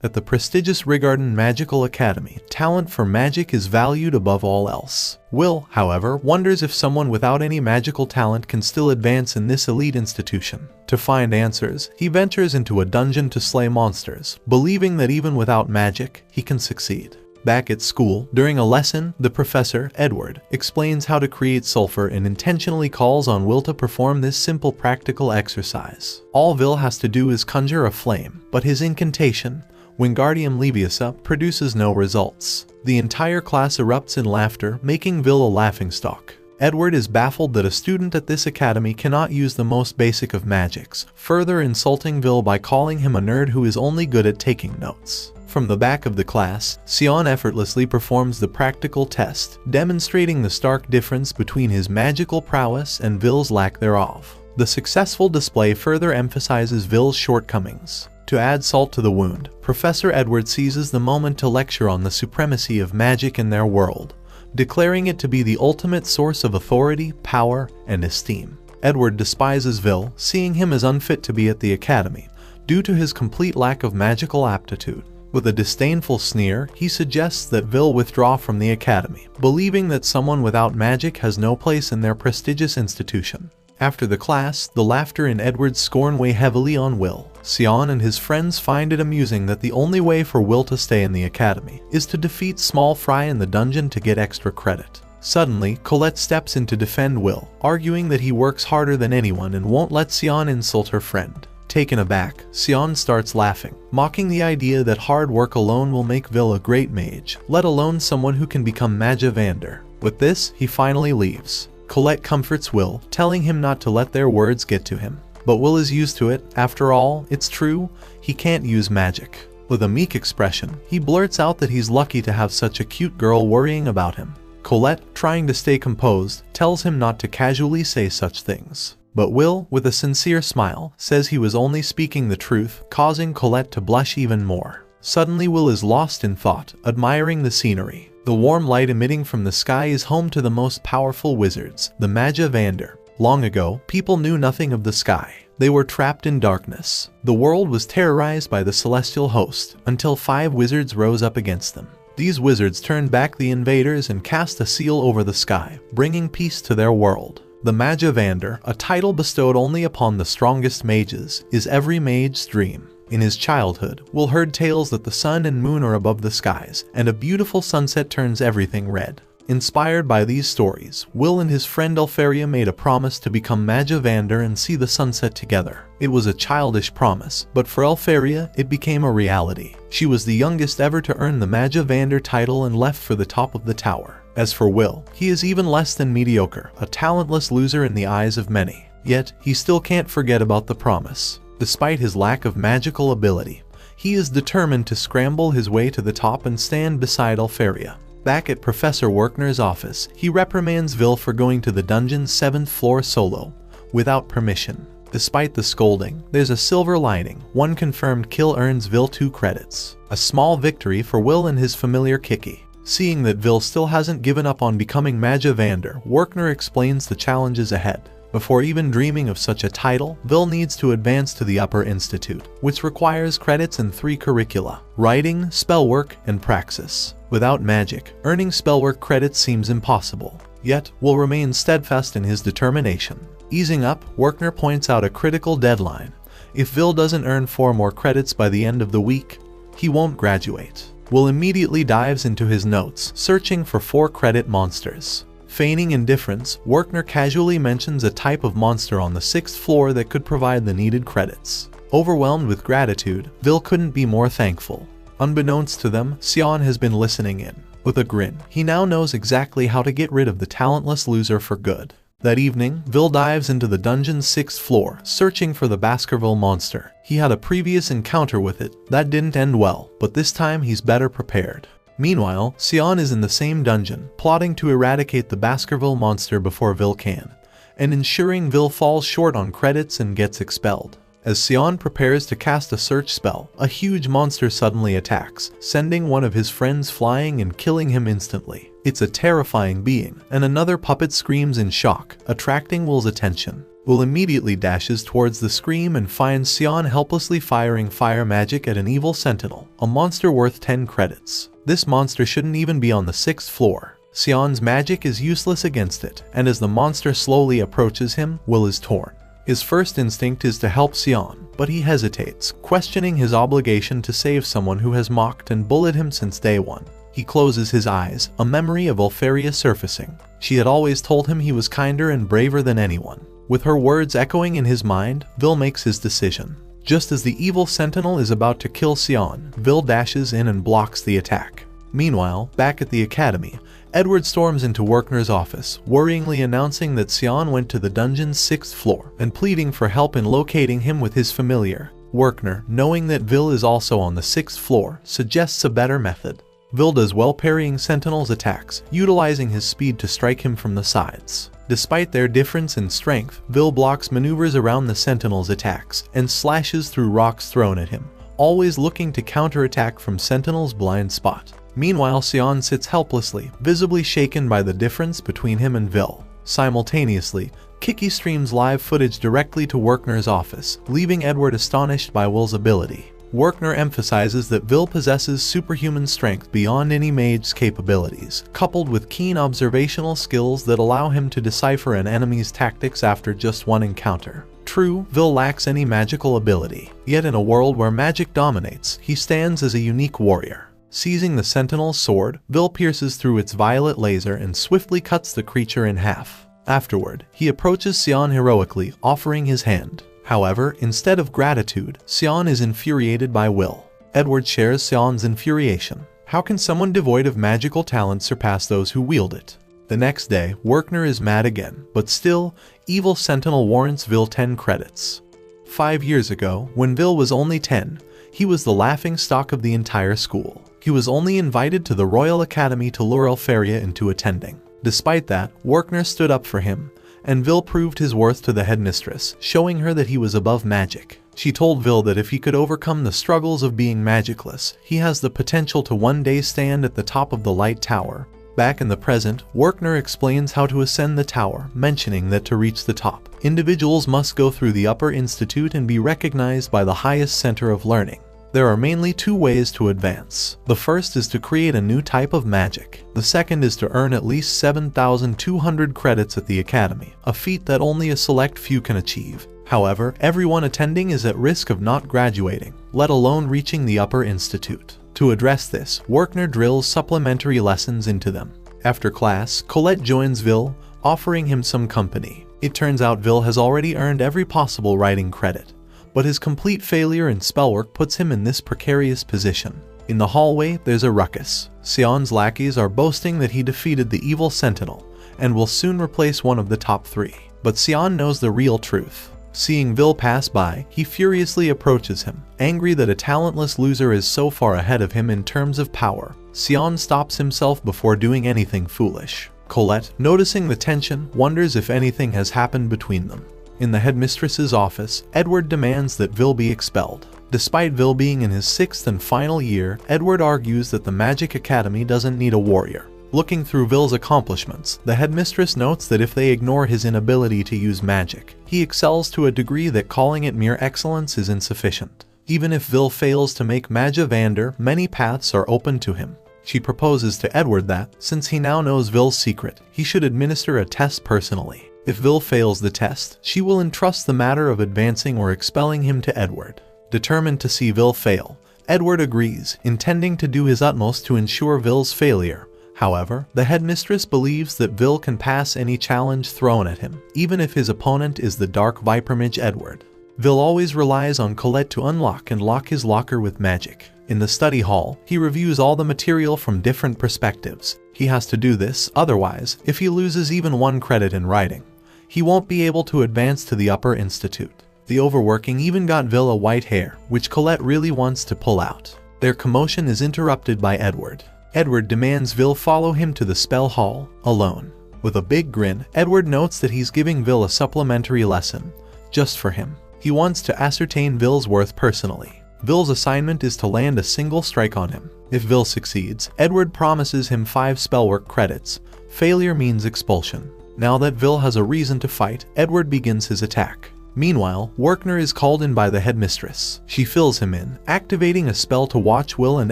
At the prestigious Rigarden Magical Academy, talent for magic is valued above all else. Will, however, wonders if someone without any magical talent can still advance in this elite institution. To find answers, he ventures into a dungeon to slay monsters, believing that even without magic, he can succeed. Back at school, during a lesson, the professor, Edward, explains how to create sulfur and intentionally calls on Will to perform this simple practical exercise. All Will has to do is conjure a flame, but his incantation, Wingardium Leviosa, produces no results. The entire class erupts in laughter, making Will a laughingstock. Edward is baffled that a student at this academy cannot use the most basic of magics, further insulting Will by calling him a nerd who is only good at taking notes. From the back of the class, Sion effortlessly performs the practical test, demonstrating the stark difference between his magical prowess and Will's lack thereof. The successful display further emphasizes Will's shortcomings. To add salt to the wound, Professor Edward seizes the moment to lecture on the supremacy of magic in their world, declaring it to be the ultimate source of authority, power, and esteem. Edward despises Will, seeing him as unfit to be at the academy, due to his complete lack of magical aptitude. With a disdainful sneer, he suggests that Will withdraw from the academy, believing that someone without magic has no place in their prestigious institution. After the class, the laughter in Edward's scorn weigh heavily on Will. Sion and his friends find it amusing that the only way for Will to stay in the academy is to defeat Small Fry in the dungeon to get extra credit. Suddenly, Colette steps in to defend Will, arguing that he works harder than anyone and won't let Sion insult her friend. Taken aback, Sion starts laughing, mocking the idea that hard work alone will make Will a great mage, let alone someone who can become Magavander. With this, he finally leaves. Colette comforts Will, telling him not to let their words get to him. But Will is used to it. After all, it's true, he can't use magic. With a meek expression, he blurts out that he's lucky to have such a cute girl worrying about him. Colette, trying to stay composed, tells him not to casually say such things. But Will, with a sincere smile, says he was only speaking the truth, causing Colette to blush even more. Suddenly Will is lost in thought, admiring the scenery. The warm light emitting from the sky is home to the most powerful wizards, the Magavander. Long ago, people knew nothing of the sky. They were trapped in darkness. The world was terrorized by the celestial host, until 5 wizards rose up against them. These wizards turned back the invaders and cast a seal over the sky, bringing peace to their world. The Magavander, a title bestowed only upon the strongest mages, is every mage's dream. In his childhood, Will heard tales that the sun and moon are above the skies, and a beautiful sunset turns everything red. Inspired by these stories, Will and his friend Elfaria made a promise to become Magavander and see the sunset together. It was a childish promise, but for Elfaria, it became a reality. She was the youngest ever to earn the Magavander title and left for the top of the tower. As for Will, he is even less than mediocre, a talentless loser in the eyes of many. Yet, he still can't forget about the promise. Despite his lack of magical ability, he is determined to scramble his way to the top and stand beside Elfaria. Back at Professor Werkner's office, he reprimands Will for going to the dungeon's 7th floor solo, without permission. Despite the scolding, there's a silver lining. One confirmed kill earns Will 2 credits. A small victory for Will and his familiar Kiki. Seeing that Will still hasn't given up on becoming Magavander, Werkner explains the challenges ahead. Before even dreaming of such a title, Will needs to advance to the Upper Institute, which requires credits in 3 curricula: writing, spellwork, and praxis. Without magic, earning spellwork credits seems impossible. Yet, Will remains steadfast in his determination. Easing up, Werkner points out a critical deadline. If Will doesn't earn 4 more credits by the end of the week, he won't graduate. Will immediately dives into his notes, searching for 4-credit monsters. Feigning indifference, Werkner casually mentions a type of monster on the 6th floor that could provide the needed credits. Overwhelmed with gratitude, Will couldn't be more thankful. Unbeknownst to them, Sion has been listening in. With a grin, he now knows exactly how to get rid of the talentless loser for good. That evening, Will dives into the dungeon's 6th floor, searching for the Baskerville monster. He had a previous encounter with it that didn't end well, but this time he's better prepared. Meanwhile, Sion is in the same dungeon, plotting to eradicate the Baskerville monster before Will can, and ensuring Will falls short on credits and gets expelled. As Sion prepares to cast a search spell, a huge monster suddenly attacks, sending one of his friends flying and killing him instantly. It's a terrifying being, and another puppet screams in shock, attracting Will's attention. Will immediately dashes towards the scream and finds Sion helplessly firing fire magic at an evil sentinel, a monster worth 10 credits. This monster shouldn't even be on the 6th floor. Sion's magic is useless against it, and as the monster slowly approaches him, Will is torn. His first instinct is to help Sion, but he hesitates, questioning his obligation to save someone who has mocked and bullied him since day one. He closes his eyes, a memory of Wistoria surfacing. She had always told him he was kinder and braver than anyone. With her words echoing in his mind, Vil makes his decision. Just as the evil sentinel is about to kill Sion, Vil dashes in and blocks the attack. Meanwhile, back at the academy, Edward storms into Werkner's office, worryingly announcing that Sion went to the dungeon's 6th floor and pleading for help in locating him with his familiar. Werkner, knowing that Vil is also on the 6th floor, suggests a better method. Vil does well parrying Sentinel's attacks, utilizing his speed to strike him from the sides. Despite their difference in strength, Vil blocks maneuvers around the Sentinel's attacks and slashes through rocks thrown at him, always looking to counterattack from Sentinel's blind spot. Meanwhile, Sion sits helplessly, visibly shaken by the difference between him and Vil. Simultaneously, Kiki streams live footage directly to Werkner's office, leaving Edward astonished by Will's ability. Werkner emphasizes that Vil possesses superhuman strength beyond any mage's capabilities, coupled with keen observational skills that allow him to decipher an enemy's tactics after just one encounter. True, Vil lacks any magical ability, yet in a world where magic dominates, he stands as a unique warrior. Seizing the Sentinel's sword, Vil pierces through its violet laser and swiftly cuts the creature in half. Afterward, he approaches Sion heroically, offering his hand. However, instead of gratitude, Sion is infuriated by Will. Edward shares Sion's infuriation. How can someone devoid of magical talent surpass those who wield it? The next day, Werkner is mad again, but still, evil Sentinel warrants Vil 10 credits. 5 years ago, when Vil was only 10, he was the laughingstock of the entire school. He was only invited to the Royal Academy to lure Wistoria into attending. Despite that, Werkner stood up for him, and Vil proved his worth to the headmistress, showing her that he was above magic. She told Vil that if he could overcome the struggles of being magicless, he has the potential to one day stand at the top of the light tower. Back in the present, Werkner explains how to ascend the tower, mentioning that to reach the top, individuals must go through the upper institute and be recognized by the highest center of learning. There are mainly 2 ways to advance. The first is to create a new type of magic. The second is to earn at least 7,200 credits at the academy, a feat that only a select few can achieve. However, everyone attending is at risk of not graduating, let alone reaching the upper institute. To address this, Werkner drills supplementary lessons into them. After class, Colette joins Vil, offering him some company. It turns out Vil has already earned every possible writing credit, but his complete failure in spellwork puts him in this precarious position. In the hallway, there's a ruckus. Sion's lackeys are boasting that he defeated the evil Sentinel, and will soon replace one of the top 3. But Sion knows the real truth. Seeing Vil pass by, he furiously approaches him, angry that a talentless loser is so far ahead of him in terms of power. Sion stops himself before doing anything foolish. Colette, noticing the tension, wonders if anything has happened between them. In the headmistress's office, Edward demands that Vil be expelled. Despite Vil being in his 6th and final year, Edward argues that the Magic Academy doesn't need a warrior. Looking through Vil's accomplishments, the headmistress notes that if they ignore his inability to use magic, he excels to a degree that calling it mere excellence is insufficient. Even if Vil fails to make Magia Vander, many paths are open to him. She proposes to Edward that, since he now knows Vil's secret, he should administer a test personally. If Vil fails the test, she will entrust the matter of advancing or expelling him to Edward. Determined to see Vil fail, Edward agrees, intending to do his utmost to ensure Vil's failure. However, the headmistress believes that Vil can pass any challenge thrown at him, even if his opponent is the dark viper mage Edward. Vil always relies on Colette to unlock and lock his locker with magic. In the study hall, he reviews all the material from different perspectives. He has to do this, otherwise, if he loses even 1 credit in writing, he won't be able to advance to the upper institute. The overworking even got Vil a white hair, which Colette really wants to pull out. Their commotion is interrupted by Edward. Edward demands Vil follow him to the spell hall, alone. With a big grin, Edward notes that he's giving Vil a supplementary lesson, just for him. He wants to ascertain Vil's worth personally. Vil's assignment is to land a single strike on him. If Vil succeeds, Edward promises him 5 spellwork credits. Failure means expulsion. Now that Vil has a reason to fight, Edward begins his attack. Meanwhile, Werkner is called in by the headmistress. She fills him in, activating a spell to watch Will and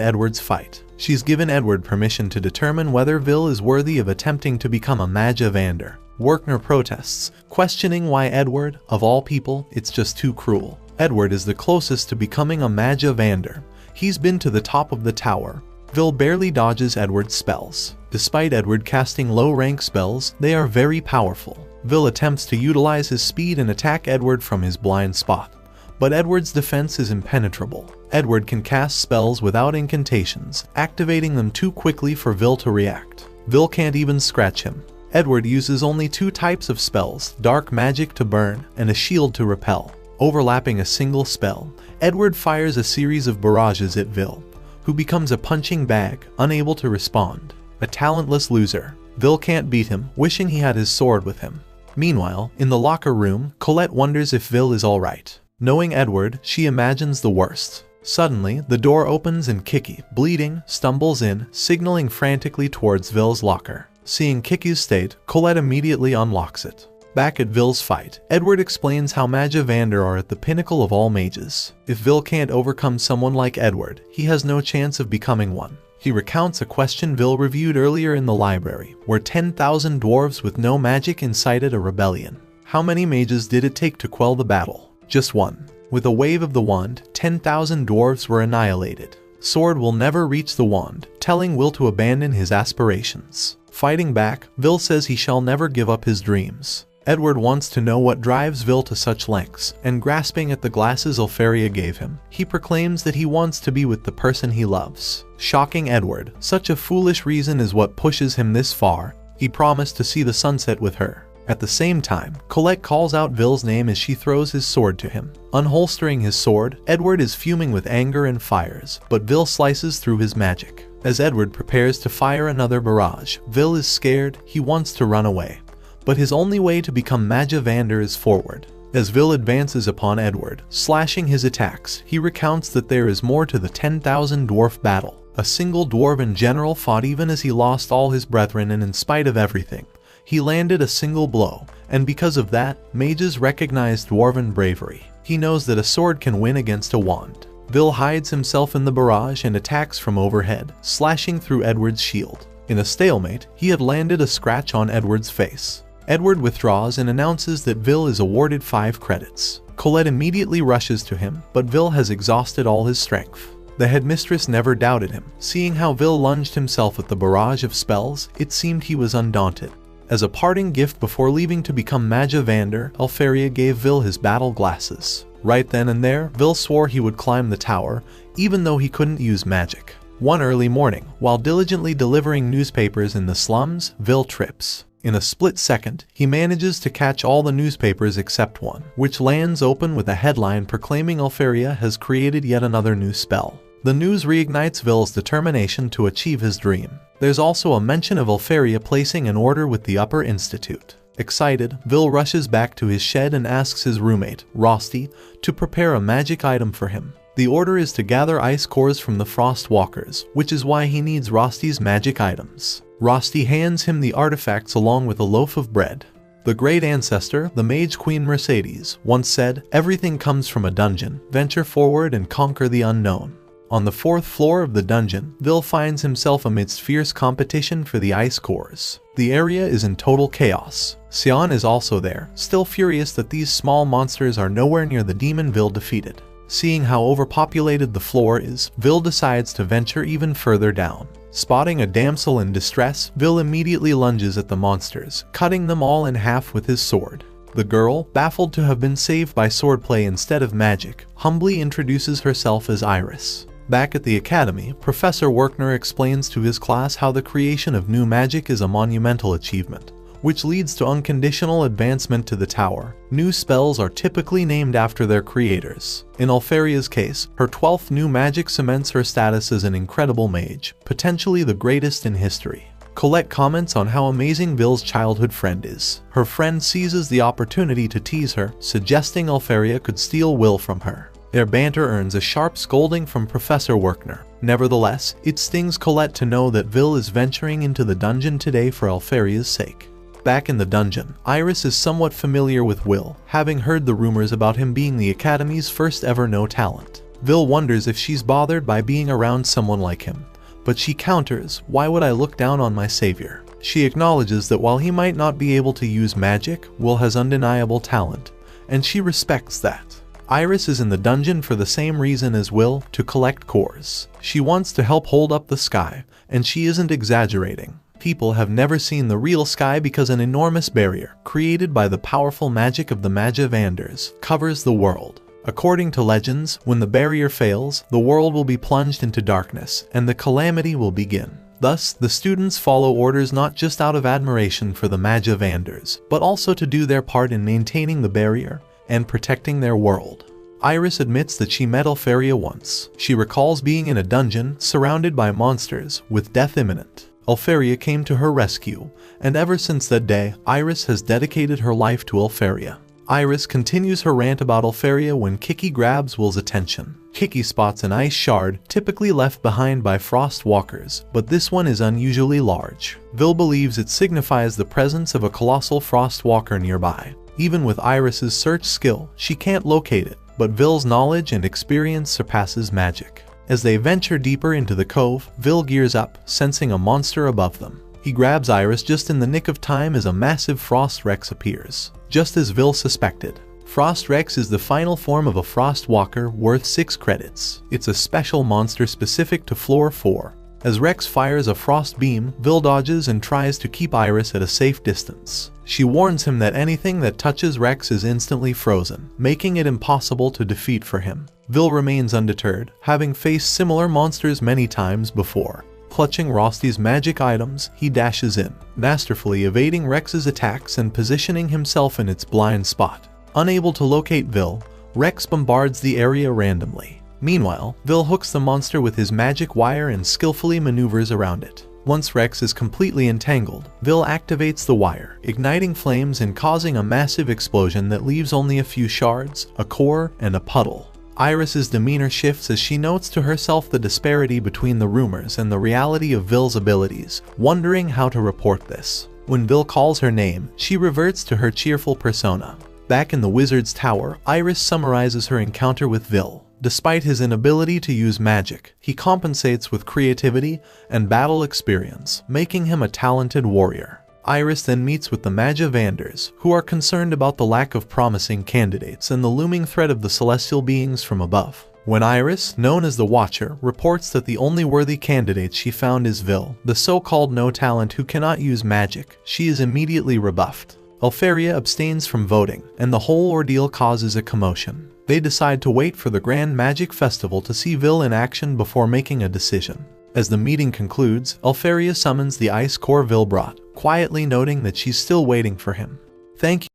Edward's fight. She's given Edward permission to determine whether Vil is worthy of attempting to become a Majavander. Werkner protests, questioning why Edward, of all people, it's just too cruel. Edward is the closest to becoming a Majavander. He's been to the top of the tower. Vil barely dodges Edward's spells. Despite Edward casting low-rank spells, they are very powerful. Vil attempts to utilize his speed and attack Edward from his blind spot, but Edward's defense is impenetrable. Edward can cast spells without incantations, activating them too quickly for Vil to react. Vil can't even scratch him. Edward uses only 2 types of spells, dark magic to burn and a shield to repel. Overlapping a single spell, Edward fires a series of barrages at Vil, who becomes a punching bag, unable to respond. A talentless loser. Vil can't beat him, wishing he had his sword with him. Meanwhile, in the locker room, Colette wonders if Vil is alright. Knowing Edward, she imagines the worst. Suddenly, the door opens and Kiki, bleeding, stumbles in, signaling frantically towards Vil's locker. Seeing Kiki's state, Colette immediately unlocks it. Back at Vil's fight, Edward explains how Majavander are at the pinnacle of all mages. If Vil can't overcome someone like Edward, he has no chance of becoming one. He recounts a question Vil reviewed earlier in the library, where 10,000 dwarves with no magic incited a rebellion. How many mages did it take to quell the battle? Just one. With a wave of the wand, 10,000 dwarves were annihilated. Sword will never reach the wand, telling Will to abandon his aspirations. Fighting back, Vil says he shall never give up his dreams. Edward wants to know what drives Vil to such lengths, and grasping at the glasses Ulferia gave him, he proclaims that he wants to be with the person he loves. Shocking Edward, such a foolish reason is what pushes him this far. He promised to see the sunset with her. At the same time, Colette calls out Vil's name as she throws his sword to him. Unholstering his sword, Edward is fuming with anger and fires, but Vil slices through his magic. As Edward prepares to fire another barrage, Vil is scared. He wants to run away. But his only way to become Majavander is forward. As Vil advances upon Edward, slashing his attacks, he recounts that there is more to the 10,000 dwarf battle. A single dwarven general fought even as he lost all his brethren, and in spite of everything, he landed a single blow, and because of that, mages recognize dwarven bravery. He knows that a sword can win against a wand. Vil hides himself in the barrage and attacks from overhead, slashing through Edward's shield. In a stalemate, he had landed a scratch on Edward's face. Edward withdraws and announces that Vil is awarded 5 credits. Colette immediately rushes to him, but Vil has exhausted all his strength. The headmistress never doubted him. Seeing how Vil lunged himself at the barrage of spells, it seemed he was undaunted. As a parting gift before leaving to become Majavander, Ulferia gave Vil his battle glasses. Right then and there, Vil swore he would climb the tower, even though he couldn't use magic. One early morning, while diligently delivering newspapers in the slums, Vil trips. In a split second, he manages to catch all the newspapers except one, which lands open with a headline proclaiming Ulferia has created yet another new spell. The news reignites Vil's determination to achieve his dream. There's also a mention of Ulferia placing an order with the Upper Institute. Excited, Vil rushes back to his shed and asks his roommate, Rosti, to prepare a magic item for him. The order is to gather ice cores from the Frost Walkers, which is why he needs Rosti's magic items. Rosti hands him the artifacts along with a loaf of bread. The great ancestor, the Mage Queen Mercedes, once said, "Everything comes from a dungeon. Venture forward and conquer the unknown." On the 4th floor of the dungeon, Vil finds himself amidst fierce competition for the ice cores. The area is in total chaos. Sion is also there, still furious that these small monsters are nowhere near the demon Vil defeated. Seeing how overpopulated the floor is, Vil decides to venture even further down. Spotting a damsel in distress, Vil immediately lunges at the monsters, cutting them all in half with his sword. The girl, baffled to have been saved by swordplay instead of magic, humbly introduces herself as Iris. Back at the academy, Professor Werkner explains to his class how the creation of new magic is a monumental achievement, which leads to unconditional advancement to the tower. New spells are typically named after their creators. In Ulferia's case, her 12th new magic cements her status as an incredible mage, potentially the greatest in history. Colette comments on how amazing Vil's childhood friend is. Her friend seizes the opportunity to tease her, suggesting Ulferia could steal Will from her. Their banter earns a sharp scolding from Professor Werkner. Nevertheless, it stings Colette to know that Vil is venturing into the dungeon today for Ulferia's sake. Back in the dungeon, Iris is somewhat familiar with Will, having heard the rumors about him being the Academy's first ever no talent. Vil wonders if she's bothered by being around someone like him, but she counters, "Why would I look down on my savior?" She acknowledges that while he might not be able to use magic, Will has undeniable talent, and she respects that. Iris is in the dungeon for the same reason as Will, to collect cores. She wants to help hold up the sky, and she isn't exaggerating. People have never seen the real sky because an enormous barrier, created by the powerful magic of the Magia Vanders, covers the world. According to legends, when the barrier fails, the world will be plunged into darkness, and the calamity will begin. Thus, the students follow orders not just out of admiration for the Magia Vanders, but also to do their part in maintaining the barrier and protecting their world. Iris admits that she met Wistoria once. She recalls being in a dungeon, surrounded by monsters, with death imminent. Wistoria came to her rescue, and ever since that day, Iris has dedicated her life to Wistoria. Iris continues her rant about Wistoria when Kiki grabs Will's attention. Kiki spots an ice shard, typically left behind by frost walkers, but this one is unusually large. Vil believes it signifies the presence of a colossal frost walker nearby. Even with Iris's search skill, she can't locate it, but Vil's knowledge and experience surpasses magic. As they venture deeper into the cove, Vil gears up, sensing a monster above them. He grabs Iris just in the nick of time as a massive Frost Rex appears. Just as Vil suspected, Frost Rex is the final form of a Frost Walker worth 6 credits. It's a special monster specific to Floor 4. As Rex fires a frost beam, Vil dodges and tries to keep Iris at a safe distance. She warns him that anything that touches Rex is instantly frozen, making it impossible to defeat for him. Vil remains undeterred, having faced similar monsters many times before. Clutching Rosty's magic items, he dashes in, masterfully evading Rex's attacks and positioning himself in its blind spot. Unable to locate Vil, Rex bombards the area randomly. Meanwhile, Vil hooks the monster with his magic wire and skillfully maneuvers around it. Once Rex is completely entangled, Vil activates the wire, igniting flames and causing a massive explosion that leaves only a few shards, a core, and a puddle. Iris's demeanor shifts as she notes to herself the disparity between the rumors and the reality of Vil's abilities, wondering how to report this. When Vil calls her name, she reverts to her cheerful persona. Back in the wizard's tower, Iris summarizes her encounter with Vil. Despite his inability to use magic, he compensates with creativity and battle experience, making him a talented warrior. Iris then meets with the Magia Vanders, who are concerned about the lack of promising candidates and the looming threat of the celestial beings from above. When Iris, known as the Watcher, reports that the only worthy candidate she found is Vil, the so-called no-talent who cannot use magic, she is immediately rebuffed. Wistoria abstains from voting, and the whole ordeal causes a commotion. They decide to wait for the Grand Magic Festival to see Vil in action before making a decision. As the meeting concludes, Wistoria summons the ice core Vil brought, quietly noting that she's still waiting for him. "Thank you